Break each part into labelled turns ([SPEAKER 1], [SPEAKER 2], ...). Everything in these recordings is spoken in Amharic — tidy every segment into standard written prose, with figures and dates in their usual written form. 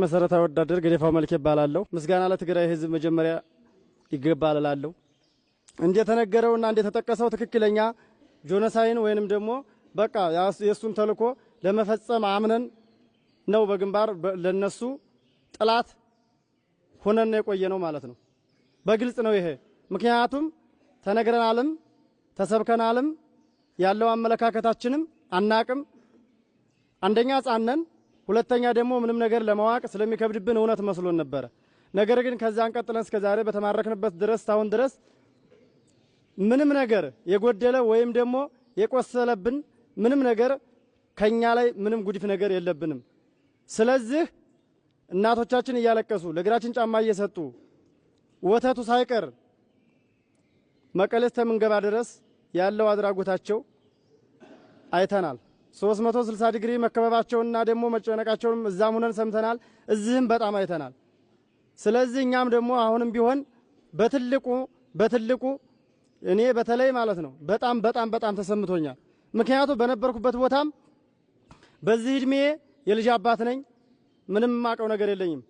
[SPEAKER 1] መሰረታዊ ወዳደር ገደፋው መልክ ይባላልው። ምስጋና ለትግራይ ህዝብ መጀመሪያ ይገባል እላለሁ። እንደተነገረውና እንደተጠቀሰው ትክክለኛ ጆኖሳይን ወይንም ደግሞ በቃ የሱን ተልኮ ለመፈጸም አምነን ነው በግንባር ለነሱ ጥላት ሆነን የቆየ ነው ማለት ነው። በግልጽ ነው ይሄ። ምክንያቱም ተነግረናልም ተሰብከናልም ያለው አመለካከታችንም አናቅም። አንደኛ ጻነን፣ ሁለተኛ ደግሞ ምንም ነገር ለማዋቅ ስለሚከብድብን እውነት መስሎን ነበር። ነገር ግን ከዛን ቀጥለን እስከ ዛሬ በተማረክንበት ድረስ ታውን ድረስ ምንም ነገር የጎደለ ወይም ደግሞ የቆሰለብን ምንም ነገር ከኛ ላይ ምንም ጉዲፍ ነገር የለብንም። ስለዚህ እናቶቻችን እያለቀሱ ለግራችን ጫማ እየሰጡ ወተቱ ሳይቀር መቀሌስ ተምንገባ ድረስ ያለው አድራጎታቸው አይተናል። 360 ዲግሪ መከበባቸውና ደግሞ መጨነቃቸውን እዛም ሆነን ሰምተናል። እዚህም በጣም አይተናል። ስለዚህ እኛም ደግሞ አሁንም ቢሆን በትልቁ እኔ በተለይ ማለት ነው በጣም ተሰምቶኛል። ምክንያቱም በነበርኩበት ቦታም በዚህ እድሜ የልጅ አባት ነኝ። ምንም ማቀው ነገር የለኝም።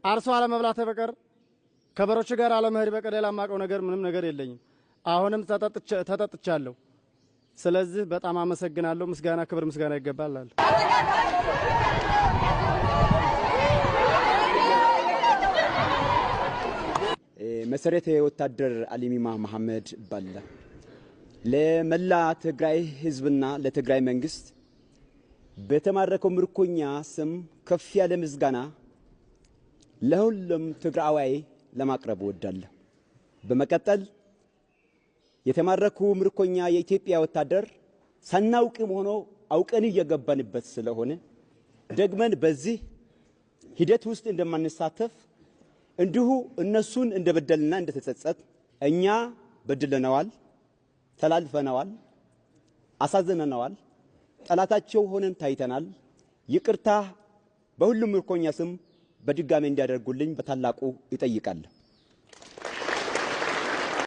[SPEAKER 1] አርሶ አለመብላት በቀር ከበሮች ጋር አለመሄድ በቀር ሌላ ማቀው ነገር ምንም ነገር የለኝም። አሁንም ተጠጥቻለሁ። ስለዚህ በጣም አመሰግናለሁ። ምስጋና ክብር ምስጋና ይገባል።
[SPEAKER 2] መሰረተ ወታደር አሊሚማ መሐመድ ባላ ለመላ ትግራይ ህዝብና ለትግራይ መንግስት በተማረከው ምርኮኛ ስም ከፍ ያለ ምስጋና ለሁሉም ትግራዋይ ለማቅረብ ወዳለሁ። በመቀጠል የተማረኩ ምርኮኛ የኢትዮጵያ ወታደር ሳናውቅም ሆኖ አውቀን እየገባንበት ስለሆነ ደግመን በዚህ ሂደት ውስጥ እንደማንሳተፍ እንዲሁ እነሱን እንደበደልና እንደተጸጸት እኛ በድለናዋል፣ ተላልፈናዋል፣ አሳዝነናዋል፣ ጠላታቸው ሆነን ታይተናል። ይቅርታ በሁሉም ምርኮኛ ስም በድጋሜ እንዲያደርጉልኝ በታላቁ ይጠይቃል።